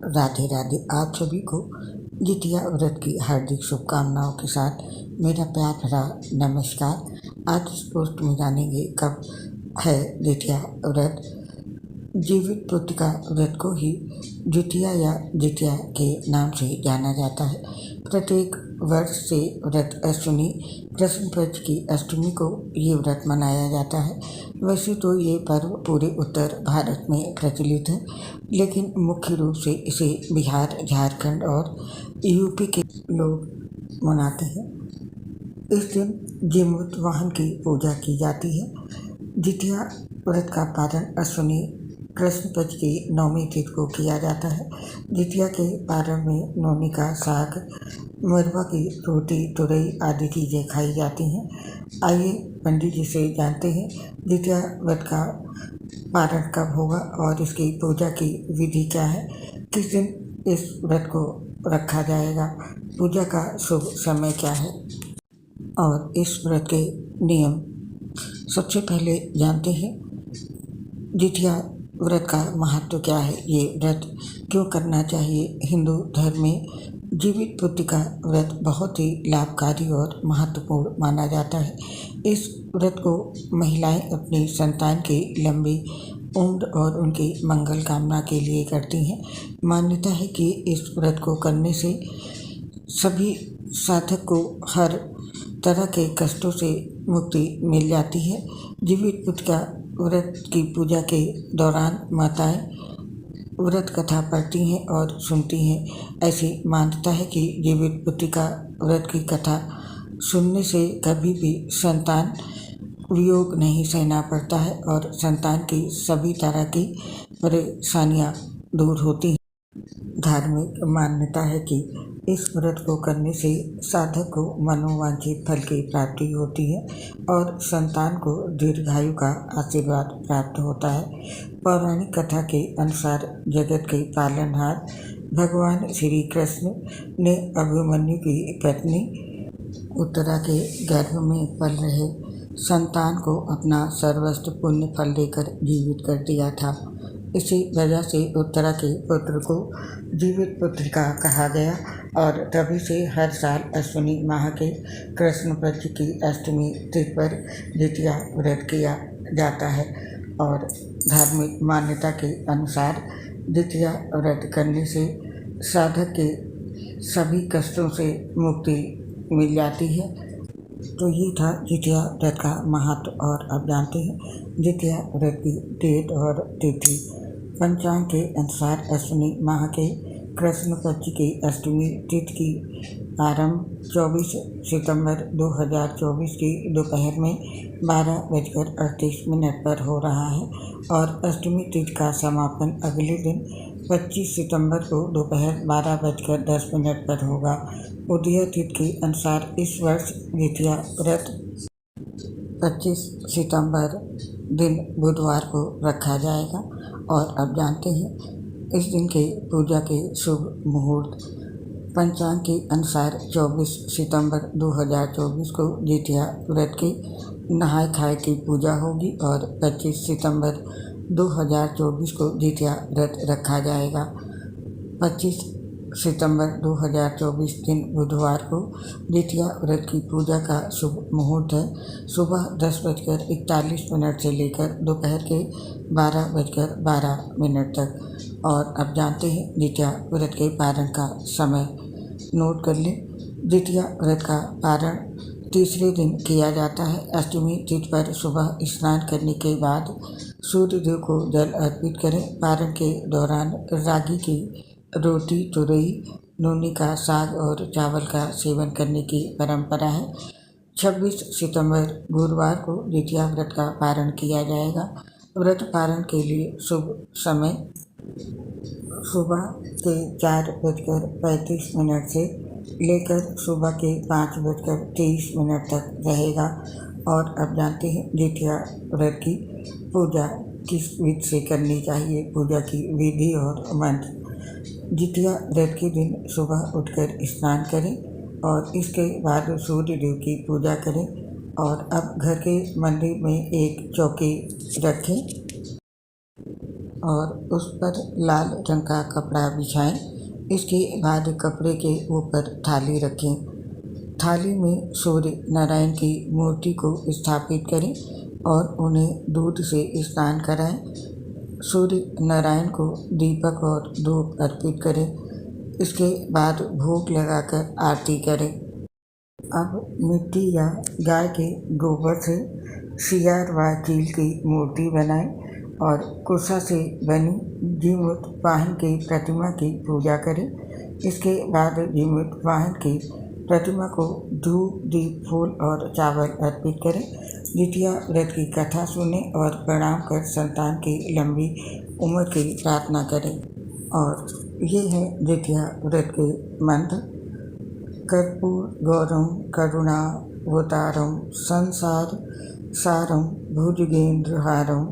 राधे राधे। आप सभी को जितिया व्रत की हार्दिक शुभकामनाओं के साथ मेरा प्यार भरा नमस्कार। आज इस पोस्ट में जानेंगे कब है जितिया व्रत। जीवित पुत्रिका व्रत को ही जितिया या जितिया के नाम से जाना जाता है। प्रत्येक वर्ष से व्रत अष्टमी कृष्ण पक्ष की अष्टमी को ये व्रत मनाया जाता है। वैसे तो ये पर्व पूरे उत्तर भारत में प्रचलित है, लेकिन मुख्य रूप से इसे बिहार, झारखंड और यूपी के लोग मनाते हैं। इस दिन जीमूत वाहन की पूजा की जाती है। जितिया व्रत का पारण अश्विनी कृष्ण पक्ष की नवमी तिथि को किया जाता है। जितिया के पारण में नवमी का साग, मरवा की रोटी, तुरई आदि चीज़ें खाई जाती हैं। आइए पंडित जी से जानते हैं जितिया व्रत का पारण कब होगा और इसकी पूजा की विधि क्या है, किस दिन इस व्रत को रखा जाएगा, पूजा का शुभ समय क्या है और इस व्रत के नियम। सबसे पहले जानते हैं जितिया व्रत का महत्व क्या है, ये व्रत क्यों करना चाहिए। हिंदू धर्म में जीवित पुत्रिका व्रत बहुत ही लाभकारी और महत्वपूर्ण माना जाता है। इस व्रत को महिलाएं अपनी संतान की लंबी उम्र और उनकी मंगल कामना के लिए करती हैं। मान्यता है कि इस व्रत को करने से सभी साधक को हर तरह के कष्टों से मुक्ति मिल जाती है। जीवित पुत्रिका व्रत की पूजा के दौरान माताएं व्रत कथा पढ़ती हैं और सुनती हैं। ऐसी मान्यता है कि जीवित पुत्रिका व्रत की कथा सुनने से कभी भी संतान वियोग नहीं सहना पड़ता है और संतान की सभी तरह की परेशानियां दूर होती हैं। धार्मिक मान्यता है कि इस व्रत को करने से साधक को मनोवांछित फल की प्राप्ति होती है और संतान को दीर्घायु का आशीर्वाद प्राप्त होता है। पौराणिक कथा के अनुसार जगत के पालनहार भगवान श्री कृष्ण ने अभिमन्यु की पत्नी उत्तरा के गर्भ में पल रहे संतान को अपना सर्वस्व पुण्य फल देकर जीवित कर दिया था। इसी वजह से उत्तरा के पुत्र को जीवित पुत्रिका कहा गया और तभी से हर साल अश्विनी माह के कृष्ण पक्ष की अष्टमी तिथि पर जितिया व्रत किया जाता है। और धार्मिक मान्यता के अनुसार जितिया व्रत करने से साधक के सभी कष्टों से मुक्ति मिल जाती है। तो ये था जितिया व्रत का महत्व। और अब जानते हैं जितिया व्रत की डेट और तिथि। पंचांग के अनुसार अश्विनी माह के कृष्ण पक्ष की अष्टमी तिथि की आरंभ 24 सितंबर 2024 की दोपहर में 12:38 पर हो रहा है और अष्टमी तिथि का समापन अगले दिन 25 सितंबर को दोपहर 12:10 पर होगा। उदय तिथि के अनुसार इस वर्ष जितिया व्रत 25 सितंबर दिन बुधवार को रखा जाएगा। और अब जानते हैं इस दिन के पूजा के शुभ मुहूर्त। पंचांग के अनुसार 24 सितंबर 2024 को जितिया व्रत के नहाय खाए की पूजा होगी और 25 सितंबर 2024 को जितिया व्रत रखा जाएगा। 25 सितंबर 2024 दिन बुधवार को जितिया व्रत की पूजा का शुभ मुहूर्त है सुबह 10:41 से लेकर दोपहर के 12:12 तक। और अब जानते हैं जितिया व्रत के पारण का समय। नोट कर लें, जितिया व्रत का पारण तीसरे दिन किया जाता है। अष्टमी तिथि पर सुबह स्नान करने के बाद सूर्य देव को जल अर्पित करें। पारण के दौरान रागी की रोटी, तुरई, नूनी का साग और चावल का सेवन करने की परंपरा है। 26 सितंबर गुरुवार को जितिया व्रत का पारण किया जाएगा। व्रत पारण के लिए शुभ समय सुबह के 4:35 से लेकर सुबह के 5:23 तक रहेगा। और अब जानते हैं जितिया व्रत की पूजा किस विधि से करनी चाहिए, पूजा की विधि और मंत्र। जितिया व्रत के दिन सुबह उठकर स्नान करें और इसके बाद सूर्य देव की पूजा करें। और अब घर के मंदिर में एक चौकी रखें और उस पर लाल रंग का कपड़ा बिछाएं। इसके बाद कपड़े के ऊपर थाली रखें। थाली में सूर्य नारायण की मूर्ति को स्थापित करें और उन्हें दूध से स्नान कराएं। सूर्य नारायण को दीपक और धूप अर्पित करें। इसके बाद भोग लगाकर आरती करें। अब मिट्टी या गाय के गोबर से सियार व चील की मूर्ति बनाएं और कुशा से बनी जीमूत वाहन की प्रतिमा की पूजा करें। इसके बाद जीमूत वाहन की प्रतिमा को धूप, दीप, फूल और चावल अर्पित करें। द्वितीया व्रत की कथा सुनें और प्रणाम कर संतान की लंबी उम्र की प्रार्थना करें। और ये है द्वितीया व्रत के मंत्र। कर्पूर गौरम करुणावतारम संसार सारम भुजगेन्द्रहारम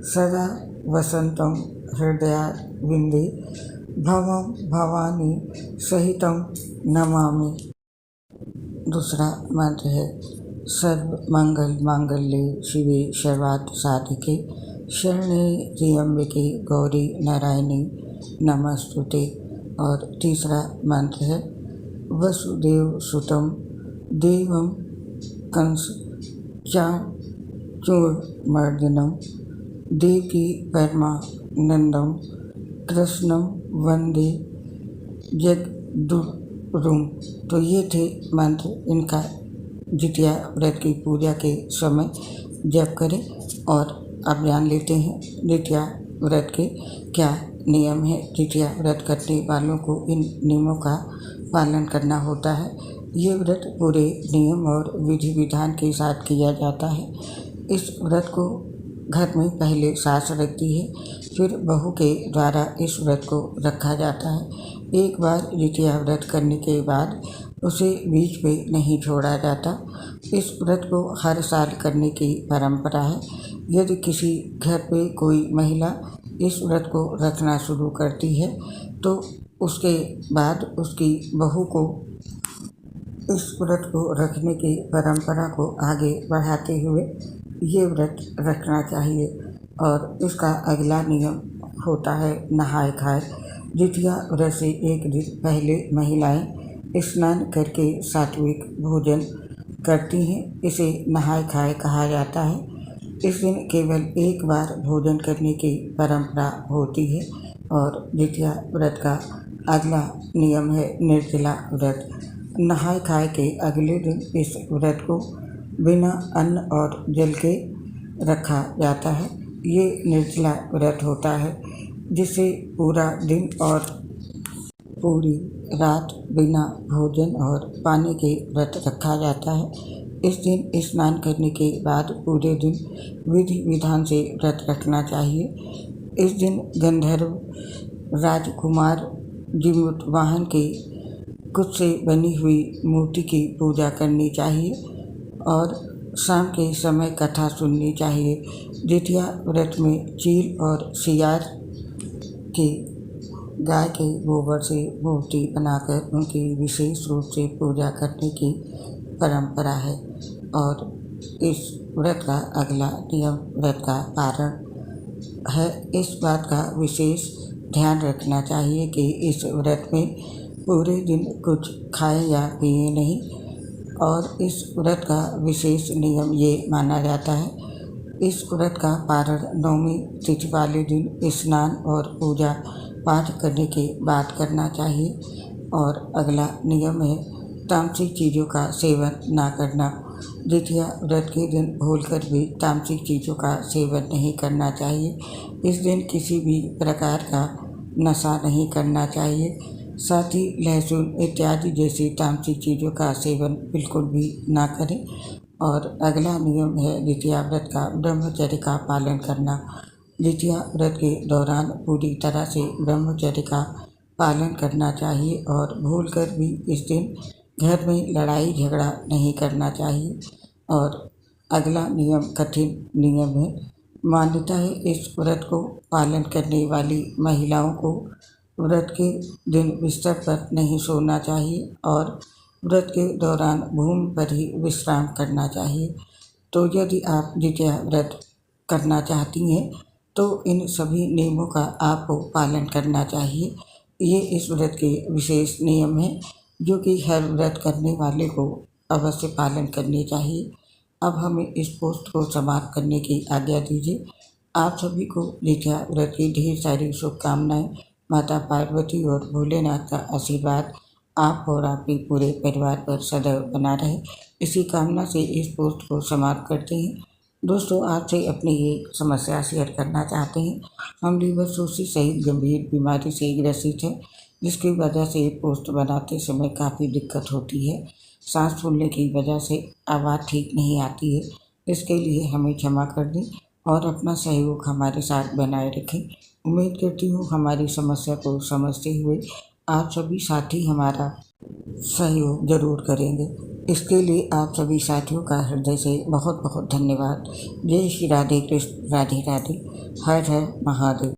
सदा वसंतम हृदयारविंदे भवम भवानी सहितम नमामि। दूसरा मंत्र है सर्व मंगल मांगल्ये शिवे सर्वार्थ साधिके शरण्ये त्र्यंबके गौरी नारायणी नमस्तुते। और तीसरा मंत्र है वसुदेव सुतम देवम कंस चाणूरमर्दनम देवकी परमानंदम कृष्णम वंदे जगद्गुरुम। तो ये थे मंत्र। इनका द्वितीया व्रत की पूजा के समय जप करें। और अब जान लेते हैं द्वितीया व्रत के क्या नियम है। द्वितीया व्रत करने वालों को इन नियमों का पालन करना होता है। ये व्रत पूरे नियम और विधि विधान के साथ किया जाता है। इस व्रत को घर में पहले सास रखती है, फिर बहू के द्वारा इस व्रत को रखा जाता है। एक बार द्वितीया व्रत करने के बाद उसे बीच में नहीं छोड़ा जाता। इस व्रत को हर साल करने की परंपरा है। यदि किसी घर पे कोई महिला इस व्रत को रखना शुरू करती है तो उसके बाद उसकी बहू को इस व्रत को रखने की परंपरा को आगे बढ़ाते हुए ये व्रत रखना चाहिए। और इसका अगला नियम होता है नहाए खाए। द्वितीया व्रत से एक दिन पहले महिलाएं स्नान करके सात्विक भोजन करती हैं। इसे नहाए खाए कहा जाता है। इस दिन केवल एक बार भोजन करने की परंपरा होती है। और द्वितीया व्रत का अगला नियम है निर्जला व्रत। नहाए खाए के अगले दिन इस व्रत को बिना अन्न और जल के रखा जाता है। ये निर्जला व्रत होता है जिसे पूरा दिन और पूरी रात बिना भोजन और पानी के व्रत रखा जाता है। इस दिन स्नान करने के बाद पूरे दिन विधि विधान से व्रत रखना चाहिए। इस दिन गंधर्व राजकुमार जीमूत वाहन की कुछ से बनी हुई मूर्ति की पूजा करनी चाहिए और शाम के समय कथा सुननी चाहिए। द्वितीया व्रत में चील और सियार की गाय के गोबर से मूर्ति बनाकर उनकी विशेष रूप से पूजा करने की परंपरा है। और इस व्रत का अगला नियम व्रत का पारण है। इस बात का विशेष ध्यान रखना चाहिए कि इस व्रत में पूरे दिन कुछ खाए या पिए नहीं। और इस व्रत का विशेष नियम ये माना जाता है, इस व्रत का पारण नवमी तिथि वाले दिन स्नान और पूजा पाठ करने के बाद करना चाहिए। और अगला नियम है तामसिक चीज़ों का सेवन ना करना। द्वितीया व्रत के दिन भूलकर भी तामसिक चीज़ों का सेवन नहीं करना चाहिए। इस दिन किसी भी प्रकार का नशा नहीं करना चाहिए। साथ ही लहसुन इत्यादि जैसी तामसिक चीज़ों का सेवन बिल्कुल भी ना करें। और अगला नियम है द्वितीया व्रत का ब्रह्मचर्य का पालन करना। द्वितीया व्रत के दौरान पूरी तरह से ब्रह्मचर्य का पालन करना चाहिए और भूलकर भी इस दिन घर में लड़ाई झगड़ा नहीं करना चाहिए। और अगला नियम कठिन नियम है। मान्यता है इस व्रत को पालन करने वाली महिलाओं को व्रत के दिन बिस्तर पर नहीं सोना चाहिए और व्रत के दौरान भूमि पर ही विश्राम करना चाहिए। तो यदि आप द्वितीया व्रत करना चाहती हैं तो इन सभी नियमों का आपको पालन करना चाहिए। ये इस व्रत के विशेष नियम हैं जो कि हर व्रत करने वाले को अवश्य पालन करनी चाहिए। अब हमें इस पोस्ट को समाप्त करने की आज्ञा दीजिए। आप सभी को द्वितीया व्रत की ढेर सारी शुभकामनाएं। माता पार्वती और भोलेनाथ का आशीर्वाद आप और आपके पूरे परिवार पर सदैव बना रहे, इसी कामना से इस पोस्ट को समाप्त करते हैं। दोस्तों, आपसे अपनी एक समस्या शेयर करना चाहते हैं। हम लीवर सिरोसिस सहित गंभीर बीमारी से ग्रसित हैं, जिसकी वजह से पोस्ट बनाते समय काफ़ी दिक्कत होती है। सांस फूलने की वजह से आवाज़ ठीक नहीं आती है। इसके लिए हमें क्षमा कर दें और अपना सहयोग हमारे साथ बनाए रखें। उम्मीद करती हूँ हमारी समस्या को समझते हुए आप सभी साथी हमारा सहयोग जरूर करेंगे। इसके लिए आप सभी साथियों का हृदय से बहुत बहुत धन्यवाद। जय श्री राधे कृष्ण, राधे राधे, हर हर महादेव।